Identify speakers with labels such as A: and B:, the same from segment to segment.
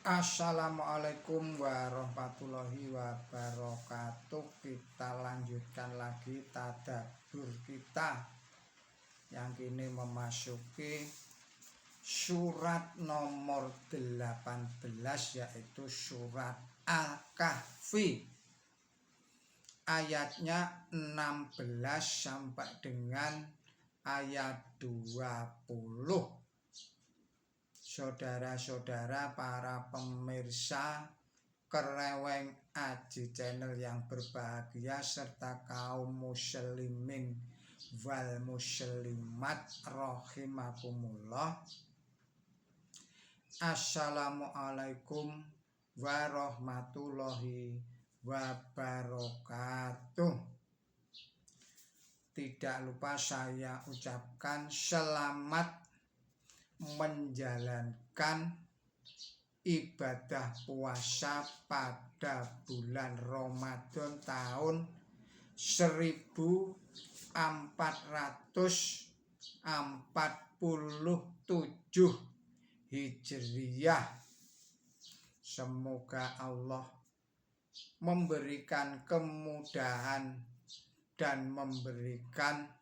A: Assalamualaikum warahmatullahi wabarakatuh. Kita lanjutkan lagi tadabbur kita yang kini memasuki surat nomor 18, yaitu surat Al-Kahfi. Ayatnya 16 sampai dengan ayat 20. Saudara-saudara para pemirsa Kereweng Aji Channel yang berbahagia, serta kaum muslimin wal muslimat rahimakumullah. Assalamualaikum warahmatullahi wabarakatuh. Tidak lupa saya ucapkan selamat menjalankan ibadah puasa pada bulan Ramadan tahun 1447 Hijriyah. Semoga Allah memberikan kemudahan dan memberikan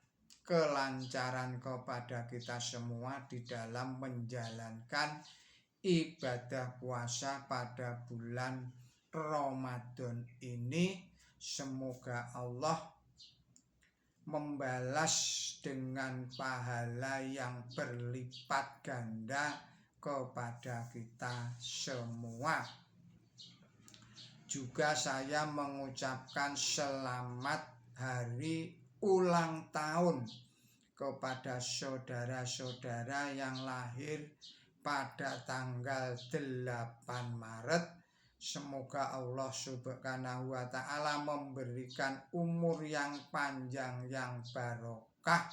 A: kelancaran kepada kita semua di dalam menjalankan ibadah puasa pada bulan Ramadan ini. Semoga Allah membalas dengan pahala yang berlipat ganda kepada kita semua. Juga saya mengucapkan selamat hari ulang tahun kepada saudara-saudara yang lahir pada tanggal 8 Maret. Semoga Allah Subhanahu wa ta'ala memberikan umur yang panjang yang barokah.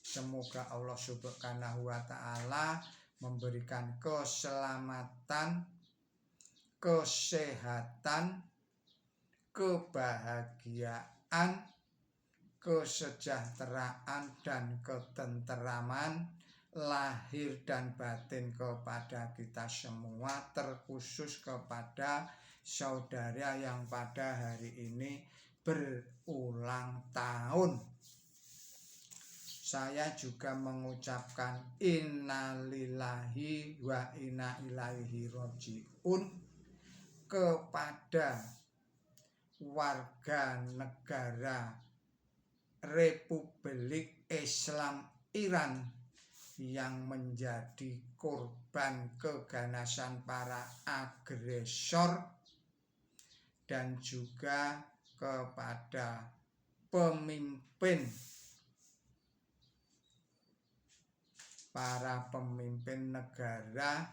A: Semoga Allah Subhanahu wa ta'ala memberikan keselamatan, kesehatan, kebahagiaan, kesejahteraan dan ketenteraman lahir dan batin kepada kita semua, terkhusus kepada saudara yang pada hari ini berulang tahun. Saya juga mengucapkan innalillahi wa inna ilaihi rajiun kepada warga negara Republik Islam Iran yang menjadi korban keganasan para agresor, dan juga kepada para pemimpin negara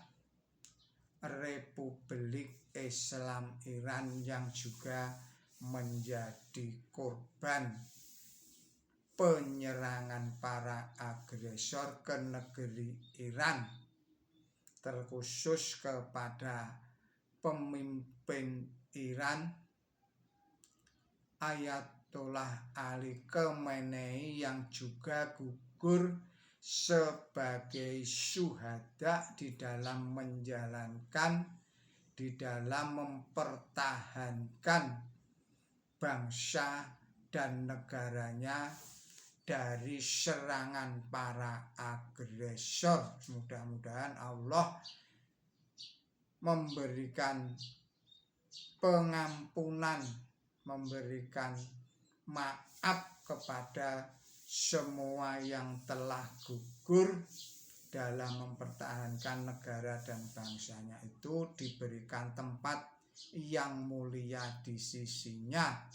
A: Republik Islam Iran yang juga menjadi korban penyerangan para agresor ke negeri Iran, terkhusus kepada pemimpin Iran Ayatollah Ali Khamenei yang juga gugur sebagai syuhada di dalam menjalankan, di dalam mempertahankan bangsa dan negaranya dari serangan para agresor. Mudah-mudahan Allah memberikan pengampunan, memberikan maaf kepada semua yang telah gugur dalam mempertahankan negara dan bangsanya itu, diberikan tempat yang mulia di sisinya.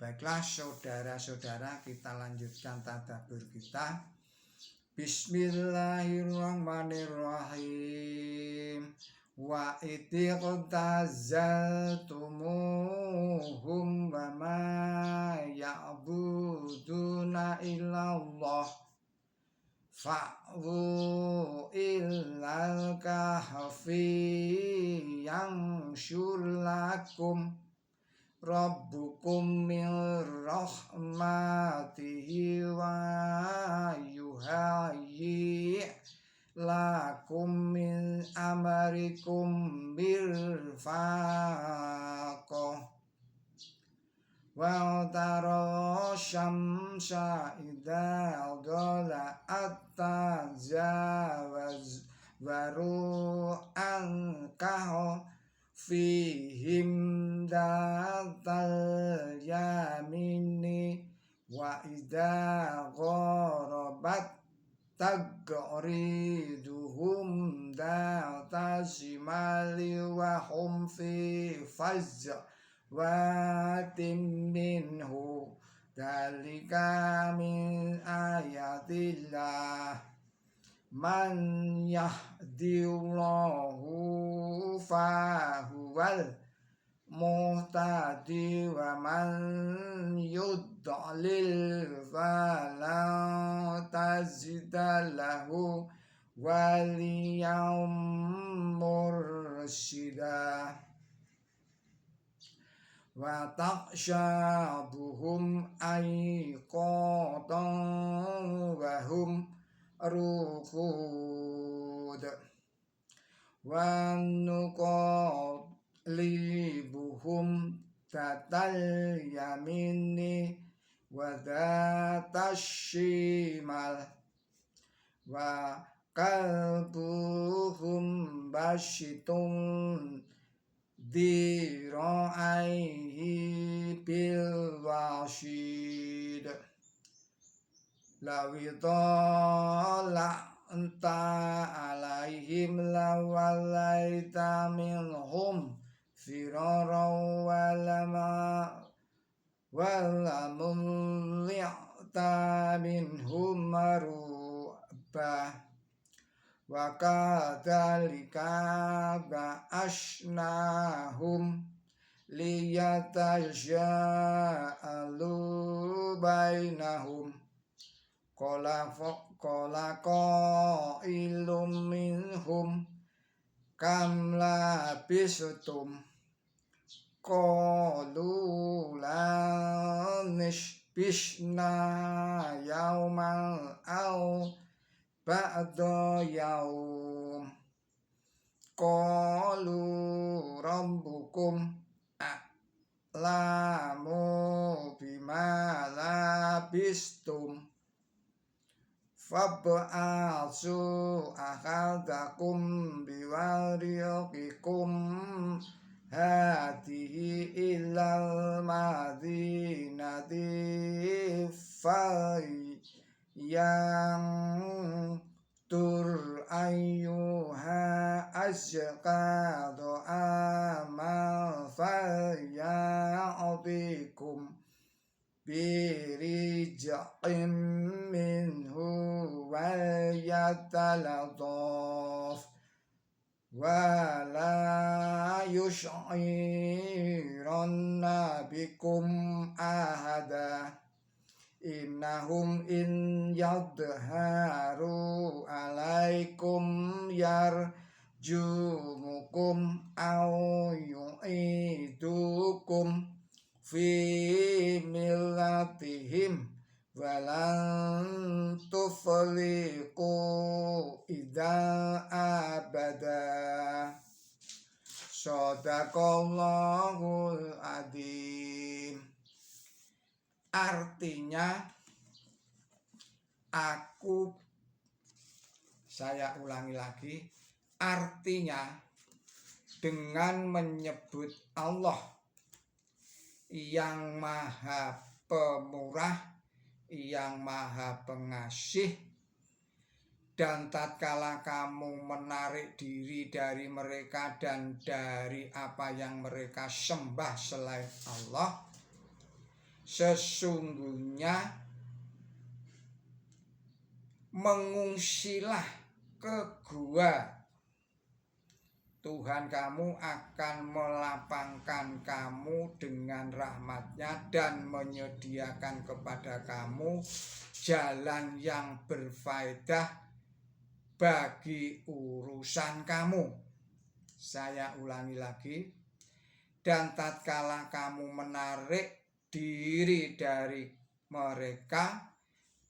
A: Baiklah saudara-saudara, kita lanjutkan tadabbur kita. Bismillahirrahmanirrahim. Wa itiqtazaltumuhum wa ma ya'buduna illallah fa'wu illal kahfi yanshur lakum Rabbukum min rahmatihi wa yuhayyi lakum min amrikum mirfaqah wa tara syamsa idza dhala'at tajawaz baru angkah fihim datal yamini wa idza gharabat tagriduhum data shimali wa hum fi fazwatin minhu dalika min ayatillah man yahdillahu fahuwal muhtadi wa man yudlil fala tajida lahu waliyam mursyida wa takshabuhum aiqatan wa hum rukud wa nuqallibuhum tatal yamini wa datas shimal wa kalbuhum basyitun dira'aihi bil wasyid lawidha anta alaihim lawalaita minhum firaraw walamun li'ta minhum marubah wa kadzalika ba'asnahum liyataja'alu bainahum qala qailum minhum kam labistum qalu la nishbishna yauman aw ba'da yaum qalu rabbukum a'lamu bima labistum fab'asu ahadakum biwariqikum hadihi ilal madinati yang tur ayyuha azka do'ama fayya'atikum birija'im minhu wal yataladhaf wa la yush'iranna bikum ahada innahum in yadharu alaikum yarjumukum aw yu'idukum fi millatihim walan tufliqu idza abada. Shadaqallahul adzim. Artinya saya ulangi lagi, artinya dengan menyebut Allah yang maha pemurah, yang maha pengasih, dan tatkala kamu menarik diri dari mereka dan dari apa yang mereka sembah selain Allah, sesungguhnya mengungsilah ke gua. Tuhan kamu akan melapangkan kamu dengan rahmat-Nya dan menyediakan kepada kamu jalan yang berfaedah bagi urusan kamu. Saya ulangi lagi. Dan tatkala kamu menarik diri dari mereka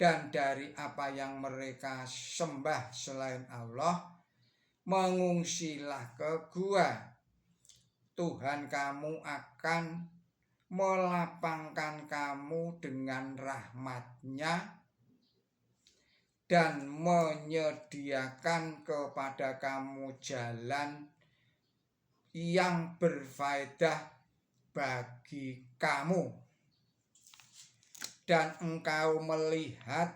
A: dan dari apa yang mereka sembah selain Allah, mengungsilah ke gua. Tuhan kamu akan melapangkan kamu dengan rahmat-Nya dan menyediakan kepada kamu jalan yang berfaedah bagi kamu. Dan engkau melihat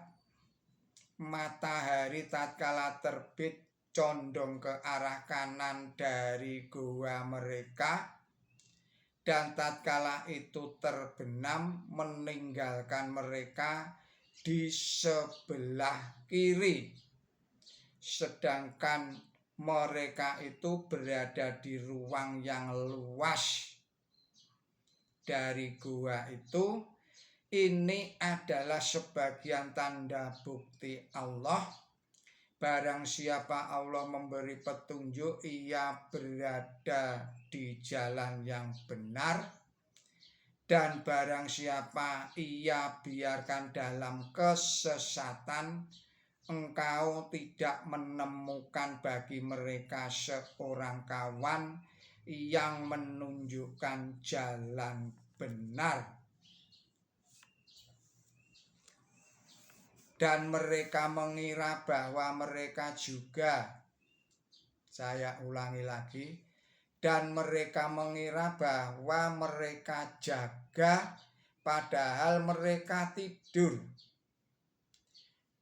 A: matahari tatkala terbit condong ke arah kanan dari gua mereka, dan tatkala itu terbenam meninggalkan mereka di sebelah kiri, sedangkan mereka itu berada di ruang yang luas dari gua itu. Ini adalah sebagian tanda bukti Allah. Barang siapa Allah memberi petunjuk, ia berada di jalan yang benar. Dan barang siapa ia biarkan dalam kesesatan, engkau tidak menemukan bagi mereka seorang kawan yang menunjukkan jalan benar. Dan mereka mengira bahwa mereka juga, saya ulangi lagi, dan mereka mengira bahwa mereka jaga, padahal mereka tidur.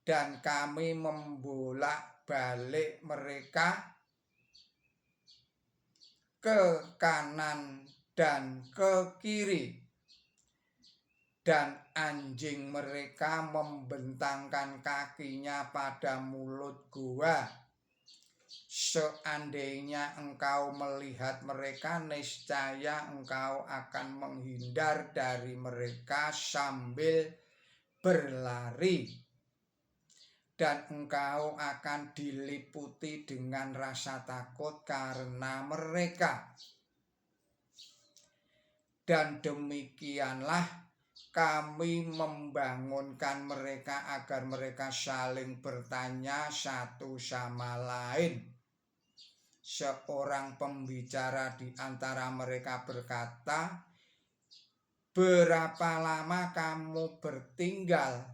A: Dan kami membolak-balik mereka ke kanan dan ke kiri. Dan anjing mereka membentangkan kakinya pada mulut gua. Seandainya engkau melihat mereka, niscaya engkau akan menghindar dari mereka sambil berlari. Dan engkau akan diliputi dengan rasa takut karena mereka. Dan demikianlah kami membangunkan mereka agar mereka saling bertanya satu sama lain. Seorang pembicara di antara mereka berkata, "Berapa lama kamu bertinggal?"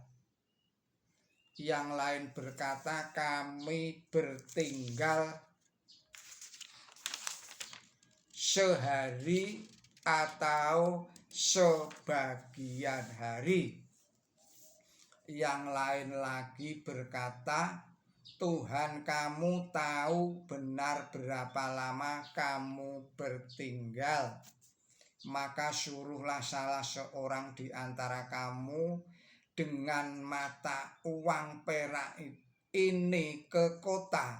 A: Yang lain berkata, "Kami bertinggal sehari atau sebagian hari." Yang lain lagi berkata, "Tuhan kamu tahu benar berapa lama kamu bertinggal. Maka suruhlah salah seorang di antara kamu dengan mata uang perak ini ke kota,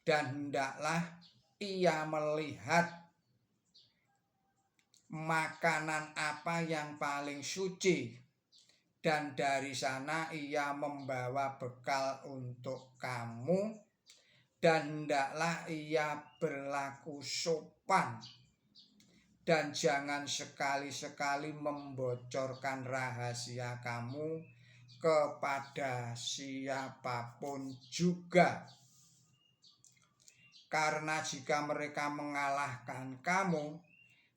A: dan hendaklah ia melihat makanan apa yang paling suci, dan dari sana ia membawa bekal untuk kamu, dan hendaklah ia berlaku sopan, dan jangan sekali-sekali membocorkan rahasia kamu kepada siapapun juga. Karena jika mereka mengalahkan kamu,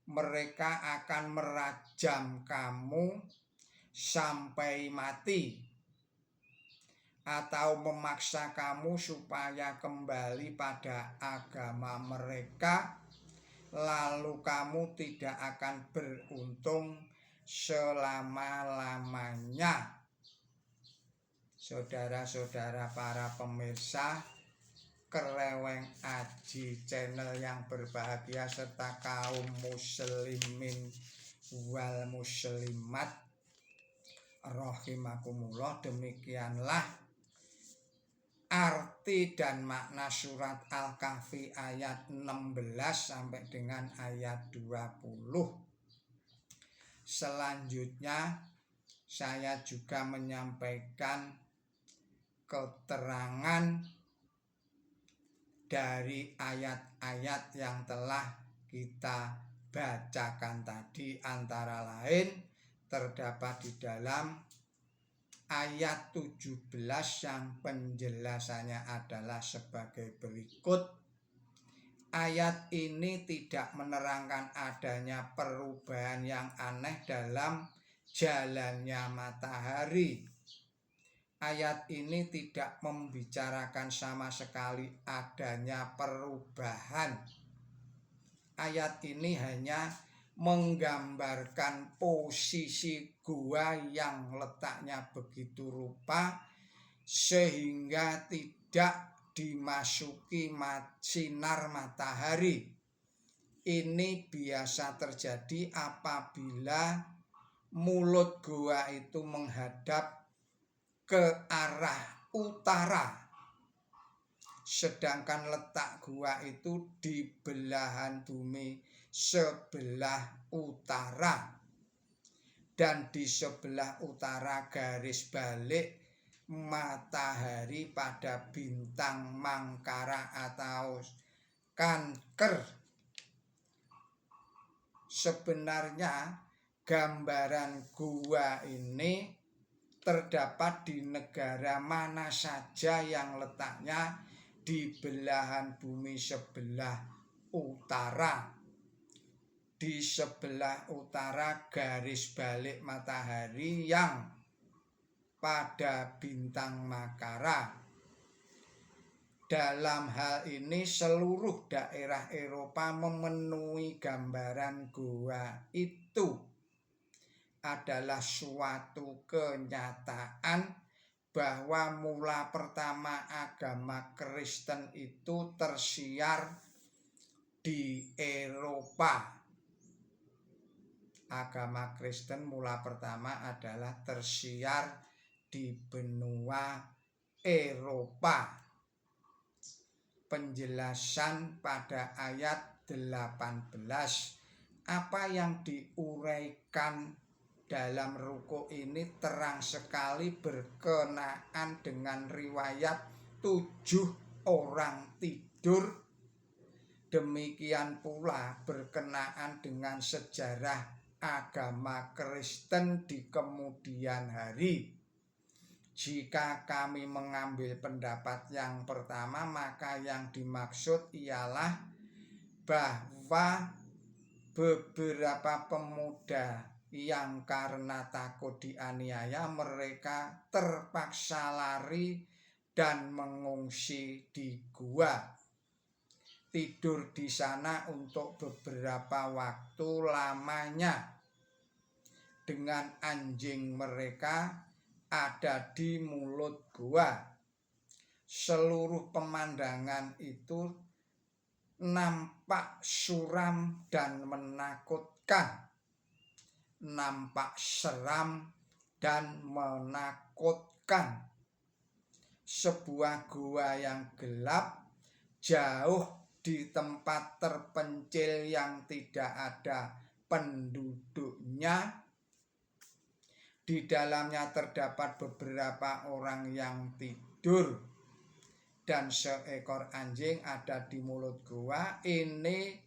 A: mereka akan merajam kamu sampai mati, atau memaksa kamu supaya kembali pada agama mereka, lalu kamu tidak akan beruntung selama-lamanya." Saudara-saudara para pemirsa Kereweng Aji channel yang berbahagia, serta kaum muslimin wal muslimat rahimakumullah, demikianlah arti dan makna surat Al-Kahfi ayat 16 sampai dengan ayat 20. Selanjutnya saya juga menyampaikan keterangan dari ayat-ayat yang telah kita bacakan tadi, antara lain terdapat di dalam ayat 17 yang penjelasannya adalah sebagai berikut. Ayat ini tidak menerangkan adanya perubahan yang aneh dalam jalannya matahari. Ayat ini tidak membicarakan sama sekali adanya perubahan. Ayat ini hanya menggambarkan posisi gua yang letaknya begitu rupa sehingga tidak dimasuki sinar matahari. Ini biasa terjadi apabila mulut gua itu menghadap ke arah utara, sedangkan letak gua itu di belahan bumi sebelah utara, dan di sebelah utara garis balik matahari pada bintang Mangkara atau Kanker. Sebenarnya gambaran gua ini terdapat di negara mana saja yang letaknya di belahan bumi sebelah utara. Di sebelah utara garis balik matahari yang pada bintang Mangkara. Dalam hal ini seluruh daerah Eropa memenuhi gambaran gua itu. Adalah suatu kenyataan bahwa mula pertama agama Kristen itu tersiar di Eropa. Agama Kristen mula pertama adalah tersiar di benua Eropa. Penjelasan pada ayat 18. Apa yang diuraikan dalam ruko ini terang sekali berkenaan dengan riwayat 7 orang tidur. Demikian pula berkenaan dengan sejarah agama Kristen di kemudian hari. Jika kami mengambil pendapat yang pertama, maka yang dimaksud ialah bahwa beberapa pemuda yang karena takut dianiaya mereka terpaksa lari dan mengungsi di gua. Tidur di sana untuk beberapa waktu lamanya. Dengan anjing mereka ada di mulut gua. Seluruh pemandangan itu nampak suram dan menakutkan. Nampak seram dan menakutkan. Sebuah gua yang gelap, jauh di tempat terpencil yang tidak ada penduduknya. Di dalamnya terdapat beberapa orang yang tidur dan seekor anjing ada di mulut gua. Ini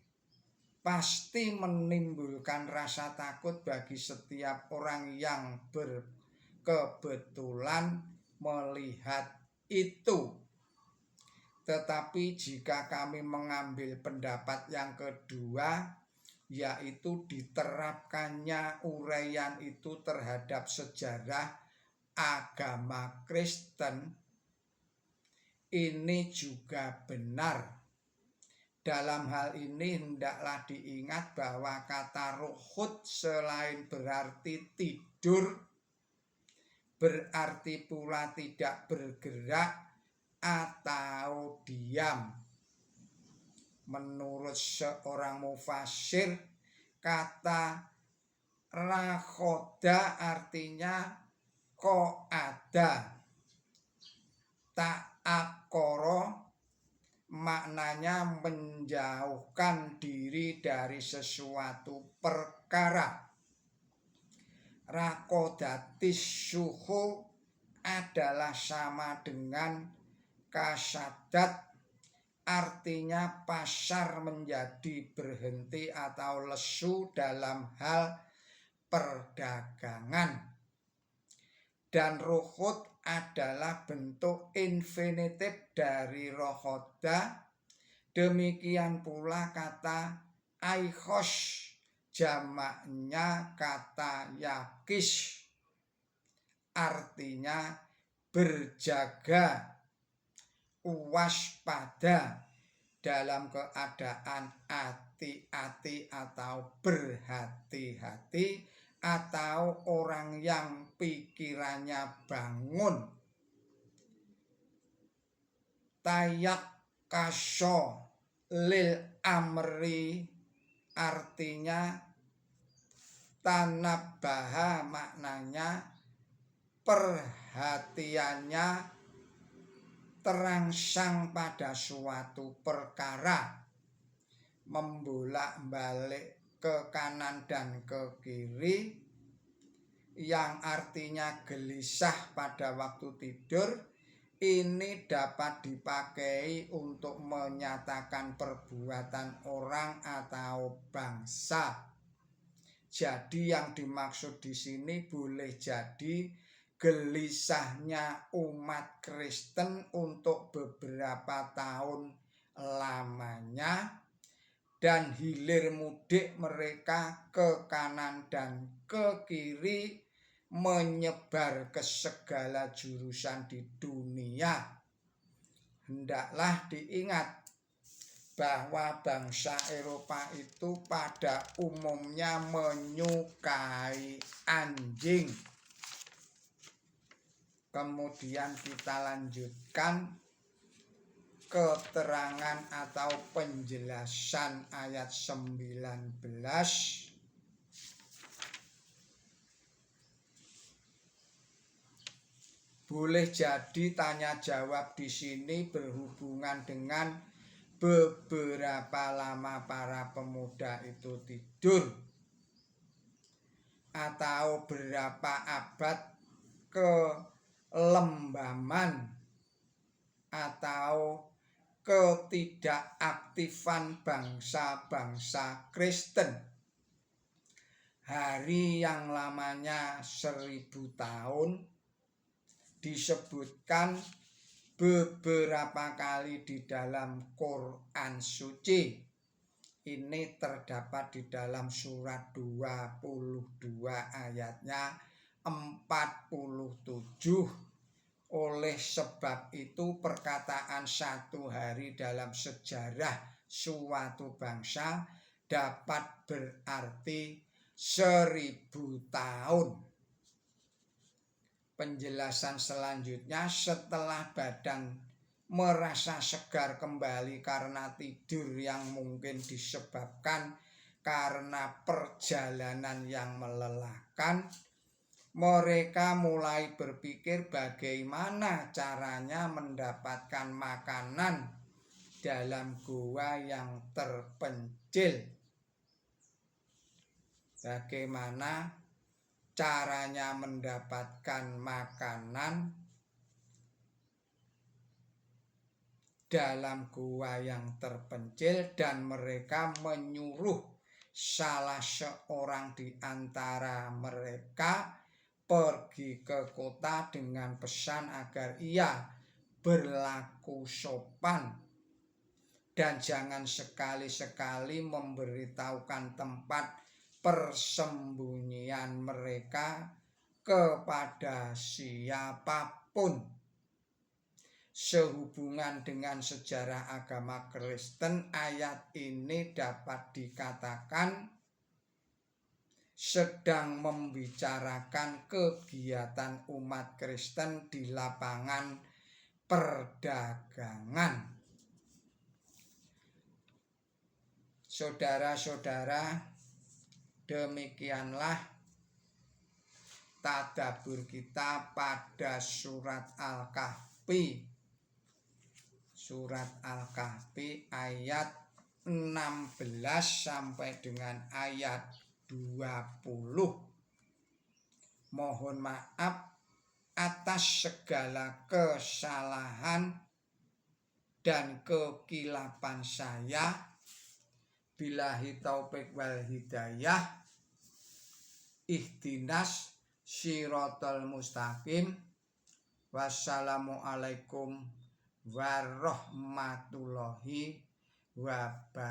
A: pasti menimbulkan rasa takut bagi setiap orang yang berkebetulan melihat itu. Tetapi jika kami mengambil pendapat yang kedua, yaitu diterapkannya uraian itu terhadap sejarah agama Kristen, ini juga benar. Dalam hal ini hendaklah diingat bahwa kata ruhut selain berarti tidur, berarti pula tidak bergerak atau diam. Menurut seorang mufasir, kata rakhoda artinya ko'ada. Ta'akoro maknanya menjauhkan diri dari sesuatu perkara. Rakodatis suhu adalah sama dengan kasadat, artinya pasar menjadi berhenti atau lesu dalam hal perdagangan. dan ruhut adalah bentuk infinitif dari rohoda. Demikian pula kata aikhos, jamaknya kata yakis, artinya berjaga, waspada, dalam keadaan hati-hati atau berhati-hati, atau orang yang pikirannya bangun. Tayak kaso lil amri, artinya tanabbaha, maknanya perhatiannya terangsang pada suatu perkara, membolak-balik ke kanan dan ke kiri, yang artinya gelisah pada waktu tidur. Ini dapat dipakai untuk menyatakan perbuatan orang atau bangsa. Jadi yang dimaksud di sini boleh jadi gelisahnya umat Kristen untuk beberapa tahun lamanya, dan hilir mudik mereka ke kanan dan ke kiri, menyebar ke segala jurusan di dunia. Hendaklah diingat bahwa bangsa Eropa itu pada umumnya menyukai anjing. Kemudian kita lanjutkan keterangan atau penjelasan ayat 19. Boleh jadi tanya jawab di sini berhubungan dengan beberapa lama para pemuda itu tidur, atau berapa abad kelembaman atau ketidakaktifan bangsa-bangsa Kristen. Hari yang lamanya 1000 tahun disebutkan beberapa kali di dalam Quran suci. Ini terdapat di dalam surat 22 ayatnya 47. Oleh sebab itu perkataan satu hari dalam sejarah suatu bangsa dapat berarti 1000 tahun. Penjelasan selanjutnya, setelah badan merasa segar kembali karena tidur yang mungkin disebabkan karena perjalanan yang melelahkan, mereka mulai berpikir bagaimana caranya mendapatkan makanan dalam gua yang terpencil. Bagaimana caranya mendapatkan makanan dalam gua yang terpencil, dan mereka menyuruh salah seorang di antara mereka pergi ke kota dengan pesan agar ia berlaku sopan dan jangan sekali-sekali memberitahukan tempat persembunyian mereka kepada siapapun. Sehubungan dengan sejarah agama Kristen, ayat ini dapat dikatakan sedang membicarakan kegiatan umat Kristen di lapangan perdagangan. Saudara-saudara, demikianlah tadabbur kita pada surat Al-Kahfi. Surat Al-Kahfi ayat 16 sampai dengan ayat 20. Mohon maaf atas segala kesalahan dan kekilapan saya. Billahi taufik wal hidayah. Ihdinas Shiratal mustaqim. Wassalamualaikum warahmatullahi wabarakatuh.